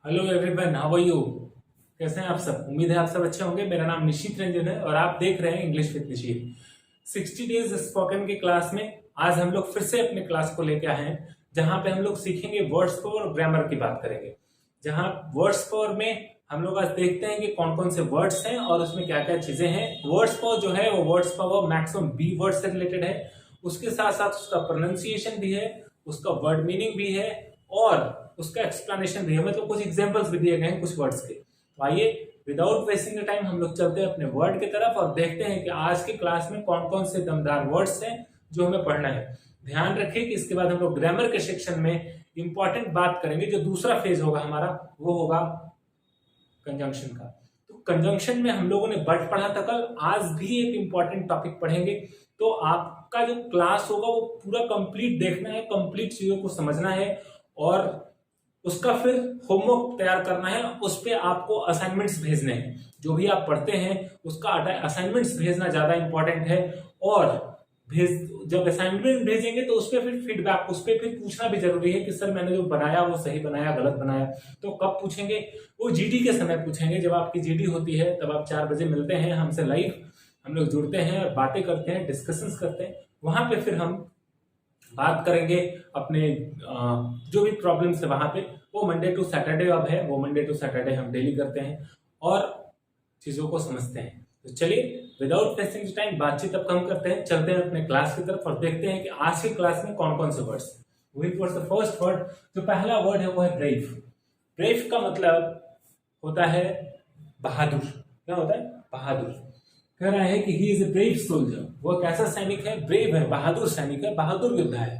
Hello everyone, how are you. कैसे हैं आप सब? उम्मीद है आप सब अच्छे होंगे। मेरा नाम निशित रंजन है और आप देख रहे हैं English with Nishit. 60 days spoken की क्लास में आज हम लोग फिर से अपने क्लास को लेके आए हैं, जहां पे हम लोग सीखेंगे वर्ड्स पावर और ग्रामर की बात करेंगे। जहां वर्ड्स पावर में हम लोग आज देखते हैं कि कौन कौन से वर्ड्स हैं और उसमें क्या क्या चीजें हैं। वर्ड्स पावर जो है वो words power maximum B word से रिलेटेड है, उसके साथ साथ उसका प्रोनाउंसिएशन भी है, उसका वर्ड मीनिंग भी है और उसका एक्सप्लेनेशन भी है, मतलब कुछ एग्जांपल्स भी दिए गए हैं कुछ वर्ड्स के। तो आइए विदाउट वेस्टिंग द टाइम हम लोग चलते हैं अपने वर्ड की तरफ और देखते हैं कि आज की क्लास में कौन कौन से दमदार वर्ड्स हैं जो हमें पढ़ना है। ध्यान रखिए कि इसके बाद हम लोग ग्रामर के सेक्शन में इंपॉर्टेंट बात करेंगे। जो दूसरा फेज होगा हमारा वो होगा कंजंक्शन का। तो कंजंक्शन में हम लोगों ने बट पढ़ा था कल, आज भी एक इंपॉर्टेंट टॉपिक पढ़ेंगे। तो आपका जो क्लास होगा वो पूरा कंप्लीट देखना है, कंप्लीट चीजों को समझना है और उसका फिर होमवर्क तैयार करना है। उस पर आपको असाइनमेंट्स भेजने हैं। जो भी आप पढ़ते हैं उसका असाइनमेंट्स भेजना ज्यादा इंपॉर्टेंट है। और जब असाइनमेंट भेजेंगे तो उस पर फिर फीडबैक, उस पर फिर पूछना भी जरूरी है कि सर मैंने जो बनाया वो सही बनाया गलत बनाया। तो कब पूछेंगे? वो जीडी के समय पूछेंगे। जब आपकी जीडी होती है तब आप 4 बजे मिलते हैं हमसे लाइव, हम लोग जुड़ते हैं, बातें करते हैं, डिस्कशंस करते हैं। वहां पे फिर हम बात करेंगे अपने जो भी प्रॉब्लम्स है वहां पे। वो मंडे टू सैटरडे अब है, वो मंडे टू सैटरडे हम डेली करते हैं और चीजों को समझते हैं। तो चलिए विदाउट वेस्टिंग टाइम बातचीत अब कम करते हैं, चलते हैं अपने क्लास की तरफ और देखते हैं कि आज की क्लास में कौन कौन से वर्ड्स हैं। वही फर्स्ट वर्ड, जो पहला वर्ड है वो है ब्रेव। ब्रेव का मतलब होता है बहादुर। क्या होता है? बहादुर। कह रहा है कि he is a brave soldier. वो कैसा सैनिक है? ब्रेव है, बहादुर सैनिक है, बहादुर योद्धा है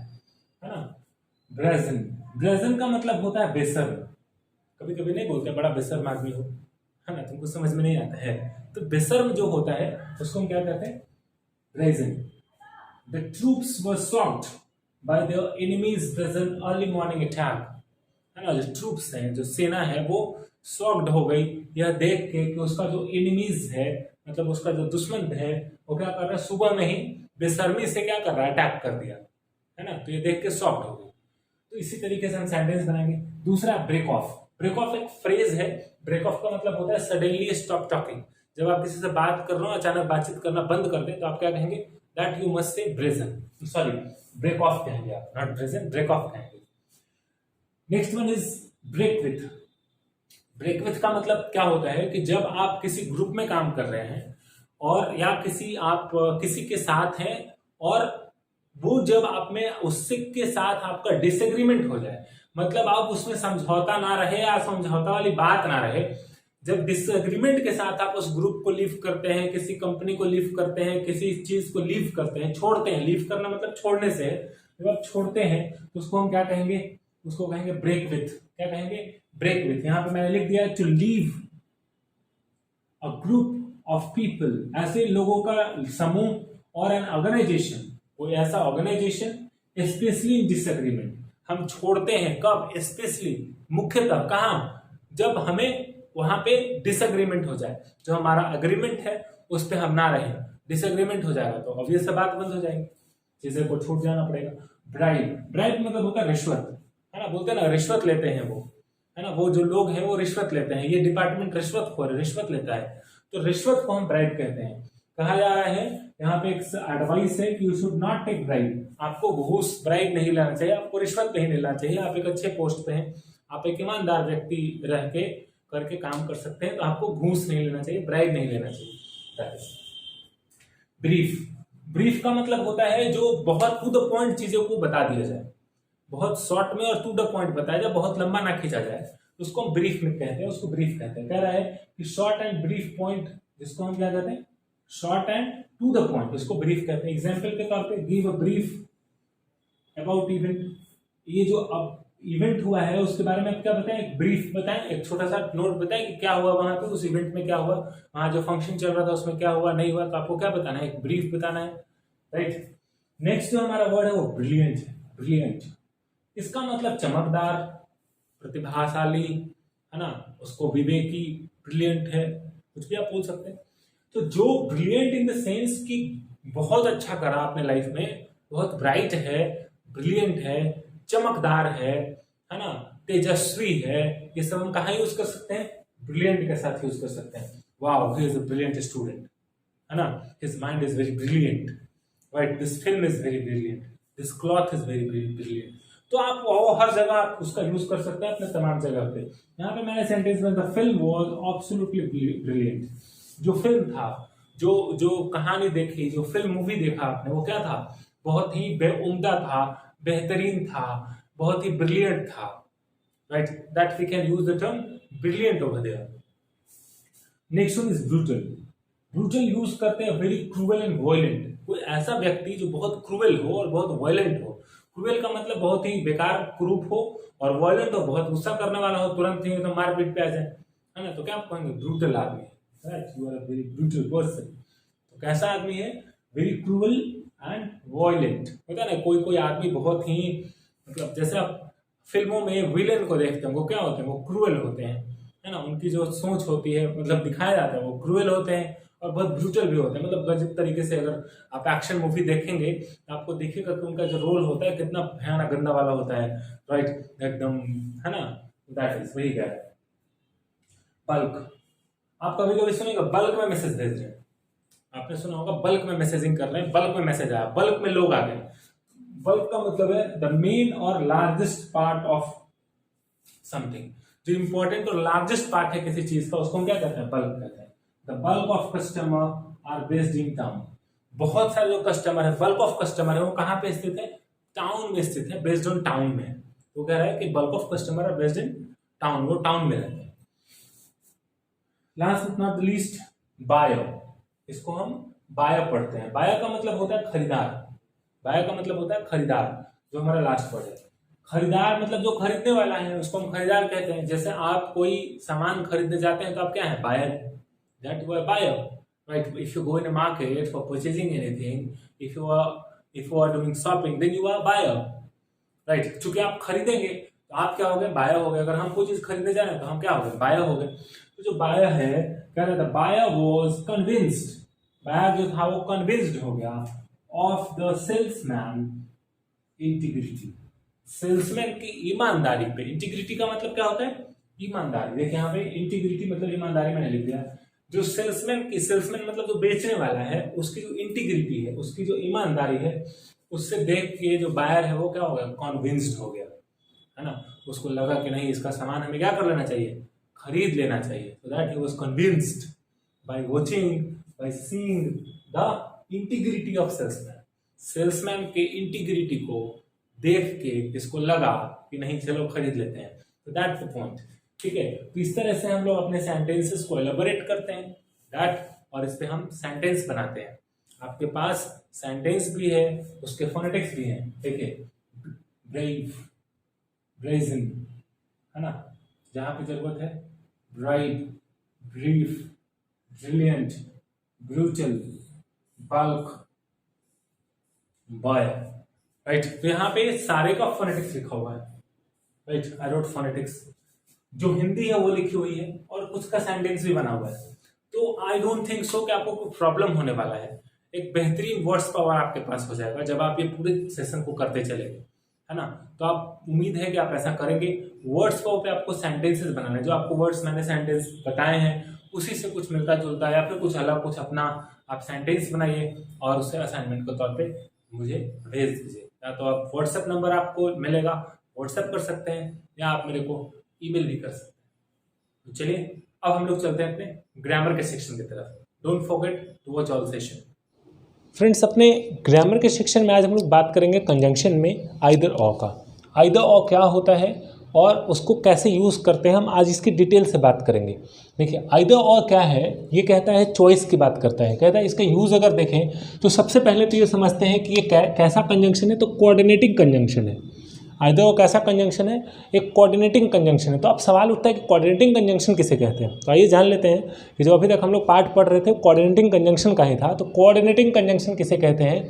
ना। ब्रेजन, ब्रेजन का मतलब होता है बेशर्म। कभी कभी नहीं बोलते बड़ा बेशर्म आदमी हो, है ना, तुमको समझ में नहीं आता है। तो बेशर्म जो होता है उसको हम क्या कहते हैं? Brazen. The troops were shocked by the enemies brazen early morning attack. है ना, जो ट्रूप्स हैं, जो सेना है, वो शॉक्ड हो गई यह देख के कि उसका जो एनिमीज है, मतलब उसका जो दुश्मन है, वो क्या कर रहा है? सुबह में ही बेशर्मी से क्या कर रहा है? अटैक कर दिया, है ना। तो ये देख के शॉक्ड हो गई। तो इसी तरीके से हम सेंटेंस बनाएंगे। दूसरा ब्रेक ऑफ। ब्रेक ऑफ एक फ्रेज है। ब्रेक ऑफ का मतलब होता है सडनली स्टॉप टॉकिंग। जब आप किसी से बात कर रहे हो, अचानक बातचीत करना बंद कर दें, तो आप क्या कहेंगे? That you must say brazen, sorry break off कहेंगे आप, नॉट ब्रेजन, ब्रेक ऑफ कहेंगे। Next one is break with. Break with का मतलब क्या होता है कि जब आप किसी ग्रुप में काम कर रहे हैं और या किसी के साथ हैं और वो जब आप में उससे के साथ आपका डिसएग्रीमेंट हो जाए, मतलब आप उसमें समझौता ना रहे या समझौता वाली बात ना रहे। जब डिसएग्रीमेंट के साथ आप उस ग्रुप को लीव करते हैं, किसी कंपनी को लीव करते हैं, किसी चीज को लीव करते हैं, छोड़ते हैं। लीव करना मतलब छोड़ने से है। जब आप छोड़ते हैं तो उसको हम क्या कहेंगे? उसको कहेंगे ब्रेक विथ। क्या कहेंगे? Break with. यहां पे मैंने लिख दिया to leave a group of people, ऐसे लोगों का समूह और एन ऑर्गेनाइजेशन, कोई ऐसा ऑर्गेनाइजेशन स्पेशली इन डिसएग्रीमेंट। हम छोड़ते हैं कब? स्पेशली, मुख्यतः कहां? जब हमें वहां पे डिसएग्रीमेंट हो जाए, जो हमारा अग्रीमेंट है उस पर हम ना रहे, डिसएग्रीमेंट हो जाएगा तो ऑब्वियस बात बंद हो जाएगी, चीजें को छूट जाना पड़ेगा। ब्राइब, ब्राइब मतलब होता है रिश्वत, है ना। बोलते हैं ना रिश्वत लेते हैं वो, है ना, वो जो लोग हैं वो रिश्वत लेते हैं। ये डिपार्टमेंट रिश्वत लेता है, तो रिश्वत को हम ब्राइब कहते हैं। कहा जा रहा है यहाँ पे एक एडवाइस है कि you should not take bribe. आपको घूस, ब्राइब नहीं लेना चाहिए, आपको रिश्वत नहीं लेना चाहिए। आप एक अच्छे पोस्ट पे हैं, आप एक ईमानदार व्यक्ति रह के करके काम कर सकते हैं, तो आपको घूस नहीं लेना चाहिए, ब्राइब नहीं लेना चाहिए। ब्रीफ, ब्रीफ का मतलब होता है जो बहुत टू द पॉइंट चीजों को बता दिया जाए, बहुत शॉर्ट में और टू द पॉइंट बताया जाए, बहुत लंबा ना खींचा जाए, उसको हम ब्रीफ में कहते हैं, उसको ब्रीफ कहते हैं। कह रहा है कि शॉर्ट एंड ब्रीफ पॉइंट, जिसको हम क्या कहते हैं? Short and to the point, इसको ब्रीफ कहते हैं। एग्जाम्पल के तौर पे give a brief about event. ये जो अब इवेंट हुआ है उसके बारे में आप क्या बताएं? एक ब्रीफ बताएं, एक छोटा सा नोट बताएं कि क्या हुआ वहां पे, उस इवेंट में क्या हुआ, वहां जो फंक्शन चल रहा था उसमें क्या हुआ नहीं हुआ। तो आपको क्या बताना है? एक ब्रीफ बताना है, राइट। नेक्स्ट जो हमारा वर्ड है वो ब्रिलियंट है। ब्रिलियंट, इसका मतलब चमकदार, प्रतिभाशाली, है ना, उसको विवेकी, ब्रिलियंट है, कुछ भी आप बोल सकते हैं। तो जो ब्रिलियंट इन द सेंस कि बहुत अच्छा करा आपने लाइफ में, बहुत ब्राइट है, ब्रिलियंट है, चमकदार है ना, तेजस्वी है, ये सब हम कहाँ यूज कर सकते हैं? ब्रिलियंट के साथ यूज कर सकते हैं। Wow, he is a brilliant student, है ना, his mind is very brilliant, right, this film is very brilliant, this cloth is very brilliant. तो आप वो हर जगह आप उसका यूज कर सकते हैं अपने तमाम जगह पे। यहाँ पे मैंने सेंटेंस में the film was absolutely brilliant, जो फिल्म था, जो कहानी देखी, जो फिल्म मूवी देखा आपने, वो क्या था? बहुत ही बेउम्दा था, बेहतरीन था, बहुत ही ब्रिलियंट था, right, that we can use the term brilliant over there. Next one is brutal. Brutal use करते हैं वेरी क्रूअल एंड वायलेंट, कोई ऐसा व्यक्ति जो बहुत क्रूअल हो और बहुत वायलेंट हो। क्रूअल का मतलब बहुत ही बेकार क्रूप हो, और वायलेंट हो बहुत गुस्सा करने वाला हो, तुरंत ही तो मारपीट पे आ जाए, है ना, तो क्या आप कहेंगे? ब्रूटल आदमी, right, you are a very brutal person. तो कैसा आदमी है? Very cruel and violent. होता है ना कोई कोई आदमी बहुत ही, मतलब जैसे आप फिल्मों में विलेन को देखते हैं, वो क्या होते हैं? वो क्रूअल होते हैं, है ना, उनकी जो सोच होती है, मतलब दिखाया जाता है, वो क्रूअल होते हैं और बहुत ब्रूटल भी होते हैं। मतलब गजब तरीके से अगर आप एक्शन मूवी देखेंगे तो आपको दिखेगा कि उनका जो रोल होता है कितना भयानक गंदा वाला होता है, राइट, एकदम, है ना, दैट इज वही क्या है। बल्क, आप कभी कभी सुनेगा बल्क में मैसेज भेज रहे हैं, आपने सुना होगा बल्क में मैसेजिंग कर रहे हैं, बल्क में मैसेज आया, बल्क में लोग आ गए। बल्क का मतलब है द मेन और लार्जेस्ट पार्ट ऑफ समथिंग, जो इंपॉर्टेंट और लार्जेस्ट पार्ट है किसी चीज का, उसको हम क्या कहते हैं? बल्क कहते हैं। The bulk of customer are based in town. बहुत सारे जो कस्टमर है, बल्क ऑफ कस्टमर है, वो कहाँ पे स्थित है? टाउन में स्थित है, बेस्ड ऑन टाउन में। वो कह रहा है कि bulk of customer are based in town, वो टाउन में रहते हैं। Last but not the least, buyer. इसको हम बायर पढ़ते हैं। बायर का मतलब होता है खरीदार, बायर का मतलब होता है खरीदार, जो हमारा लास्ट वर्ड है। खरीदार मतलब जो खरीदने वाला है उसको हम खरीदार कहते हैं। जैसे आप कोई सामान खरीदने जाते हैं तो आप क्या है? Buyer, that you are buyer, right. If you go in a market for purchasing anything, if you are doing shopping, then you are buyer, right. चूंकि आप खरीदेंगे तो आप क्या हो गए? बायर हो गए। अगर हम कोई चीज खरीदने जा रहे हैं तो हम क्या हो गए? बायर हो गए। तो जो बायर है, कह रहा था बायर वॉज कन्विंस्ड, बायर जो था वो कन्विंस्ड हो गया of the salesman integrity, salesman की ईमानदारी पे। इंटीग्रिटी का मतलब क्या होता है? ईमानदारी। देखिए यहाँ पे इंटीग्रिटी मतलब ईमानदारी मैंने लिख दिया। जो सेल्समैन मतलब जो बेचने वाला है, उसकी जो इंटीग्रिटी है, उसकी जो ईमानदारी है, उससे देख के जो बायर है वो क्या हो गया? कॉन्विंस्ड हो गया, है ना। उसको लगा कि नहीं, इसका सामान हमें क्या कर लेना चाहिए? खरीद लेना चाहिए। So that he was convinced by watching, by seeing the integrity of salesman. Salesman के इंटीग्रिटी को देख के इसको लगा कि नहीं, चलो खरीद लेते हैं। तो दैट्स द पॉइंट, ठीक है। तो इस तरह से हम लोग अपने सेंटेंसेस को एलाबोरेट करते हैं, दैट, और इस पे हम सेंटेंस बनाते हैं। आपके पास सेंटेंस भी है, उसके फोनेटिक्स भी हैं, देखिए, ब्रेव, ब्रेजन, है ना, जहां पे जरूरत है, bright, brief, brilliant, brutal, bulk, buyer, right. तो यहाँ पे सारे का फोनेटिक्स लिखा हुआ है, राइट। आई रोट फोनेटिक्स, जो हिंदी है वो लिखी हुई है और कुछ का सेंटेंस भी बना हुआ है। तो आई डोंट थिंक सो कि आपको कोई प्रॉब्लम होने वाला है। एक बेहतरीन वर्ड्स पावर आपके पास हो जाएगा जब आप ये पूरे सेशन को करते चलेंगे, है ना। तो आप, उम्मीद है कि आप ऐसा करेंगे। वर्ड्स पावर पे आपको सेंटेंसेस बनाने, जो आपको वर्ड्स मैंने सेंटेंस बताए हैं उसी से कुछ मिलता जुलता या फिर कुछ अलग, कुछ अपना आप सेंटेंस बनाइए और उससे असाइनमेंट के तौर पे मुझे भेज दीजिए। या तो आप व्हाट्सएप नंबर आपको मिलेगा, व्हाट्सएप कर सकते हैं, या आप मेरे को ईमेल भी कर सकते हैं। तो चलिए अब हम लोग चलते हैं अपने ग्रामर के सेक्शन की तरफ। Don't forget to watch all session. Friends, अपने ग्रामर के सेक्शन में आज हम लोग बात करेंगे कंजंक्शन में आइदर और का। आइदर और क्या होता है और उसको कैसे यूज़ करते हैं, हम आज इसकी डिटेल से बात करेंगे। देखिए, आइदर और क्या है, ये कहता है चॉइस की बात करता है। कहता है इसका यूज़ अगर देखें तो सबसे पहले तो ये समझते हैं कि ये कैसा कंजंक्शन है, तो कोऑर्डिनेटिंग कंजंक्शन है। आइदर और कैसा कंजंक्शन है? एक कोऑर्डिनेटिंग कंजंक्शन है। तो अब सवाल उठता है कि कोऑर्डिनेटिंग कंजंक्शन किसे कहते हैं। तो आइए जान लेते हैं कि जो अभी तक हम लोग पार्ट पढ़ रहे थे कोऑर्डिनेटिंग कंजंक्शन का ही था। तो कोऑर्डिनेटिंग कंजंक्शन किसे कहते हैं?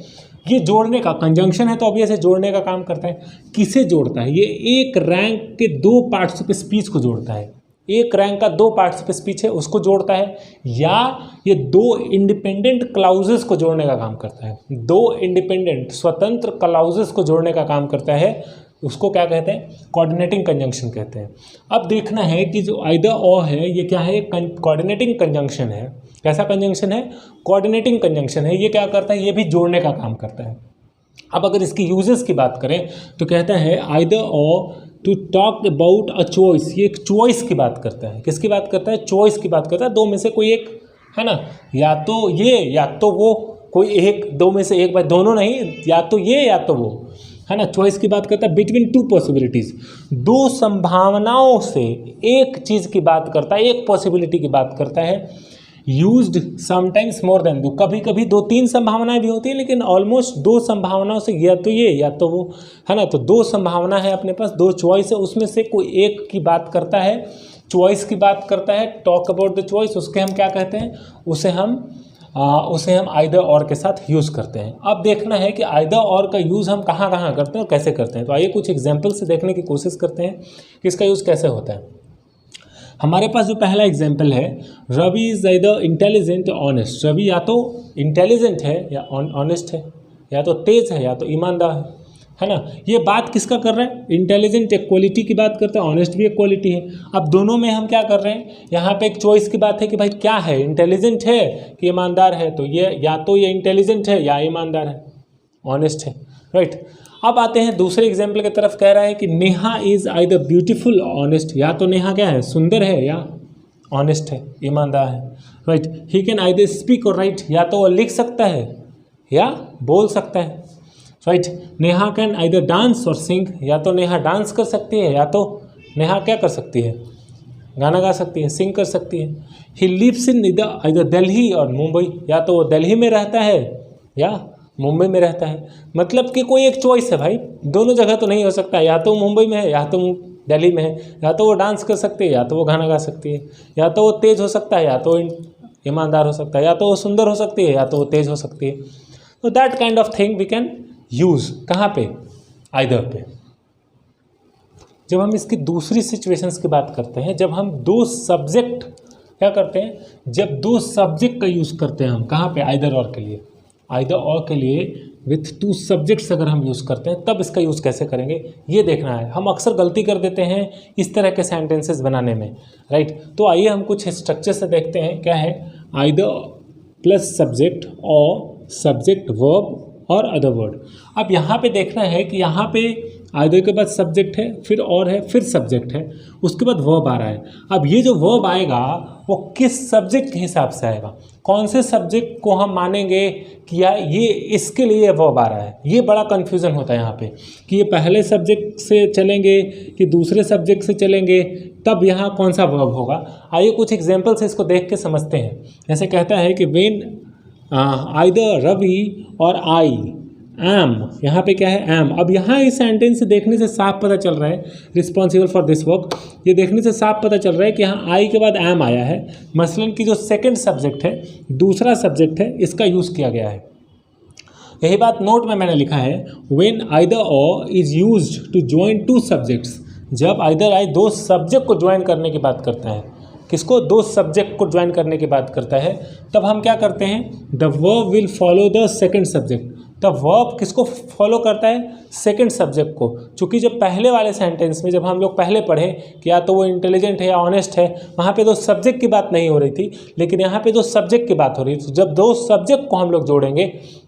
ये जोड़ने का कंजंक्शन है, तो अब ऐसे जोड़ने का काम करता है। किसे जोड़ता है? ये एक रैंक के दो पार्ट्स ऑफ स्पीच को जोड़ता है। एक रैंक का दो पार्ट्स ऑफ स्पीच है उसको जोड़ता है, या ये दो इंडिपेंडेंट क्लाउजेस को जोड़ने का काम करता है। दो इंडिपेंडेंट स्वतंत्र क्लाउजेस को जोड़ने का काम करता है, उसको क्या कहते हैं, कोऑर्डिनेटिंग कंजंक्शन कहते हैं। अब देखना है कि जो आइदर और है ये क्या है, कोऑर्डिनेटिंग कंजंक्शन है। कैसा कंजंक्शन है, कोऑर्डिनेटिंग कंजंक्शन है। ये क्या करता है, ये भी जोड़ने का काम करता है। अब अगर इसकी यूजेस की बात करें तो कहता है either or to talk about a choice. ये एक चॉइस की बात करता है। किसकी बात करता है, चॉइस की बात करता है। दो में से कोई एक है ना, या तो ये या तो वो, कोई एक, दो में से एक, भाई दोनों नहीं, या तो ये या तो वो, है ना। चॉइस की बात करता है बिटवीन टू पॉसिबिलिटीज़, दो संभावनाओं से एक चीज़ की बात करता है, एक पॉसिबिलिटी की बात करता है। यूज्ड समटाइम्स मोर देन दो, कभी कभी दो तीन संभावनाएं भी होती है, लेकिन ऑलमोस्ट दो संभावनाओं से या तो ये या तो वो, है ना। तो दो संभावना है अपने पास, दो चॉइस है, उसमें से कोई एक की बात करता है, चॉइस की बात करता है, टॉक अबाउट द चॉइस, उसके हम क्या कहते हैं, उसे हम आइदर और के साथ यूज़ करते हैं। अब देखना है कि आइदर और का यूज़ हम कहाँ कहाँ करते हैं और कैसे करते हैं। तो आइए कुछ एग्जाम्पल से देखने की कोशिश करते हैं कि इसका यूज़ कैसे होता है। हमारे पास जो पहला एग्जाम्पल है, रवि इज़ आइदर इंटेलिजेंट या ऑनेस्ट। रवि या तो इंटेलिजेंट है या ऑनेस्ट है, या तो तेज है या तो ईमानदार है ना। ये बात किसका कर रहे हैं, इंटेलिजेंट एक क्वालिटी की बात करते हैं, ऑनेस्ट भी एक क्वालिटी है। अब दोनों में हम क्या कर रहे हैं, यहाँ पे एक चॉइस की बात है कि भाई क्या है, इंटेलिजेंट है कि ईमानदार है। तो ये या तो ये इंटेलिजेंट है या ईमानदार है, ऑनेस्ट है, राइट। अब आते हैं दूसरे एग्जाम्पल की तरफ। कह रहा है कि Neha is either beautiful honest. या तो नेहा क्या है, सुंदर है या ऑनेस्ट है, ईमानदार है, right. He can either speak और राइट। या तो वो लिख सकता है या बोल सकता है, right. Neha can either dance और सिंग। या तो नेहा डांस कर सकती है या तो नेहा क्या कर सकती है, गाना गा सकती है, सिंग कर सकती है। He lives in either Delhi or Mumbai. या तो वो दिल्ली में रहता है या मुंबई में रहता है। मतलब कि कोई एक चॉइस है भाई, दोनों जगह तो नहीं हो सकता, या तो मुंबई में है या तो दिल्ली में है। या तो वो डांस कर सकती है या तो वो गाना गा सकती है। या तो वो तेज हो सकता है या तो ईमानदार हो सकता है। या तो वो सुंदर हो सकती है या तो वो तेज हो सकती है। तो that kind of thing we can use कहाँ पे, आइदर पे। जब हम इसकी दूसरी सिचुएशंस की बात करते हैं, जब हम दो सब्जेक्ट क्या करते हैं, जब दो सब्जेक्ट का यूज़ करते हैं हम कहाँ पे, आइदर और के लिए। आइदर और के लिए विथ टू सब्जेक्ट्स अगर हम यूज़ करते हैं तब इसका यूज़ कैसे करेंगे ये देखना है। हम अक्सर गलती कर देते हैं इस तरह के सेंटेंसेस बनाने में, राइट। तो आइए हम कुछ स्ट्रक्चर से देखते हैं। क्या है, आइदर प्लस सब्जेक्ट और सब्जेक्ट वर्ब और अदर वर्ड। अब यहाँ पे देखना है कि यहाँ पे आइदर के बाद सब्जेक्ट है, फिर और है, फिर सब्जेक्ट है, उसके बाद वर्ब आ रहा है। अब ये जो वर्ब आएगा वो किस सब्जेक्ट के हिसाब से आएगा, कौन से सब्जेक्ट को हम मानेंगे कि या ये इसके लिए वर्ब आ रहा है। ये बड़ा कन्फ्यूज़न होता है यहाँ पे कि ये पहले सब्जेक्ट से चलेंगे कि दूसरे सब्जेक्ट से चलेंगे, तब यहाँ कौन सा वर्ब होगा। आइए कुछ एग्जाम्पल से इसको देख के समझते हैं। जैसे कहता है कि वेन आइदर रवि और आई एम, यहाँ पे क्या है, एम। अब यहाँ इस सेंटेंस से देखने से साफ पता चल रहा है, रिस्पॉन्सिबल फॉर दिस वर्क, ये देखने से साफ पता चल रहा है कि यहाँ आई के बाद एम आया है। मसलन कि जो सेकंड सब्जेक्ट है, दूसरा सब्जेक्ट है, इसका यूज़ किया गया है। यही बात नोट में मैंने लिखा है, when either or is used to join two subjects. जब आइदर आई दो सब्जेक्ट को ज्वाइन करने की बात करता है, किसको, दो सब्जेक्ट को ज्वाइन करने की बात करता है, तब हम क्या करते हैं, the verb will follow the second subject. तब वर्ब किसको फॉलो करता है, सेकंड सब्जेक्ट को। चूँकि जब पहले वाले सेंटेंस में जब हम लोग पहले पढ़े कि या तो वो इंटेलिजेंट है या ऑनेस्ट है, वहाँ पे दो सब्जेक्ट की बात नहीं हो रही थी, लेकिन यहाँ पे दो सब्जेक्ट की बात हो रही थी। जब दो सब्जेक्ट को हम लोग जोड़ेंगे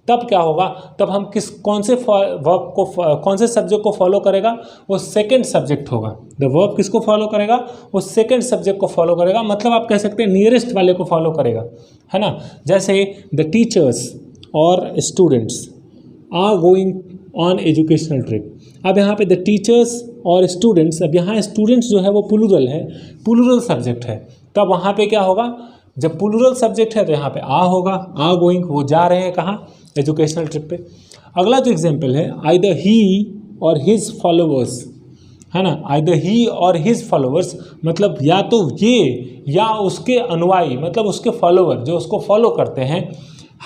तब क्या होगा, तब हम कौन से वर्ब को, कौन से सब्जेक्ट को फॉलो करेगा, वो सेकंड सब्जेक्ट होगा। द वर्ब किसको फॉलो करेगा, वो सेकंड सब्जेक्ट को फॉलो करेगा। मतलब आप कह सकते हैं नियरेस्ट वाले को फॉलो करेगा, है ना। जैसे the teachers or students are going on educational trip. अब यहाँ पे द टीचर्स और स्टूडेंट्स, अब यहाँ स्टूडेंट्स जो है वो प्लूरल है, प्लूरल सब्जेक्ट है। तब वहाँ पे क्या होगा, जब प्लूरल सब्जेक्ट है तो यहाँ पे आ होगा, आ गोइंग, वो जा रहे हैं कहाँ, एजुकेशनल ट्रिप पे। अगला जो एग्जाम्पल है, आइदर ही और हिज फॉलोवर्स, है ना। आइदर ही और हिज फॉलोवर्स मतलब या तो ये या उसके अनुयायी, मतलब उसके फॉलोवर जो उसको फॉलो करते हैं,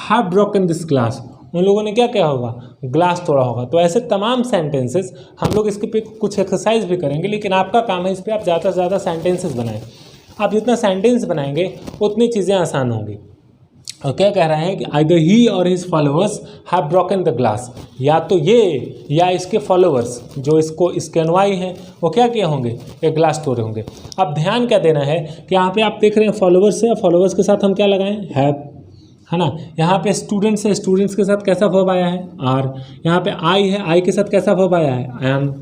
हैव ब्रोकन दिस ग्लास, उन लोगों ने क्या किया होगा, ग्लास तोड़ा होगा। तो ऐसे तमाम सेंटेंसेस हम लोग इसके पे कुछ एक्सरसाइज भी करेंगे, लेकिन आपका काम है इस पर आप ज़्यादा से ज़्यादा सेंटेंसेस बनाएं। आप जितना सेंटेंस बनाएंगे उतनी चीज़ें आसान होंगी। और क्या कह रहे हैं कि आइदर ही और his followers have broken the glass, या तो ये या इसके फॉलोअर्स जो इसके अनुयायी हैं वो क्या किए होंगे, एक ग्लास तोड़े होंगे। अब ध्यान क्या देना है कि यहाँ पे आप देख रहे हैं फॉलोअर्स है, फॉलोअर्स के साथ हम क्या लगाएं, हैव, है ना। यहाँ पे स्टूडेंट्स है, स्टूडेंट्स के साथ कैसा वर्ब आया है, आर। यहाँ पे आई है, आई के साथ कैसा वर्ब आया है, एम,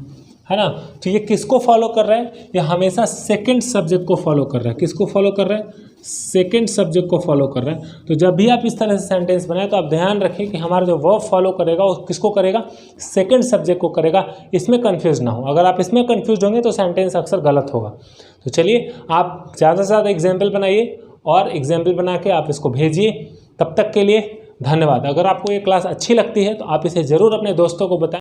है ना। तो ये किसको फॉलो कर रहा है, ये हमेशा सेकंड सब्जेक्ट को फॉलो कर रहा है। किसको फॉलो कर रहा है, सेकंड सब्जेक्ट को फॉलो कर रहा है। तो जब भी आप इस तरह से सेंटेंस बनाए तो आप ध्यान रखें कि हमारा जो वर्ब फॉलो करेगा वो किसको करेगा, सेकंड सब्जेक्ट को करेगा। इसमें कंफ्यूज ना हो, अगर आप इसमें कंफ्यूज होंगे तो सेंटेंस अक्सर गलत होगा। तो चलिए आप ज़्यादा से ज़्यादा एग्जाम्पल बनाइए और एग्जाम्पल बना के आप इसको भेजिए। तब तक के लिए धन्यवाद। अगर आपको ये क्लास अच्छी लगती है तो आप इसे ज़रूर अपने दोस्तों को बताएं।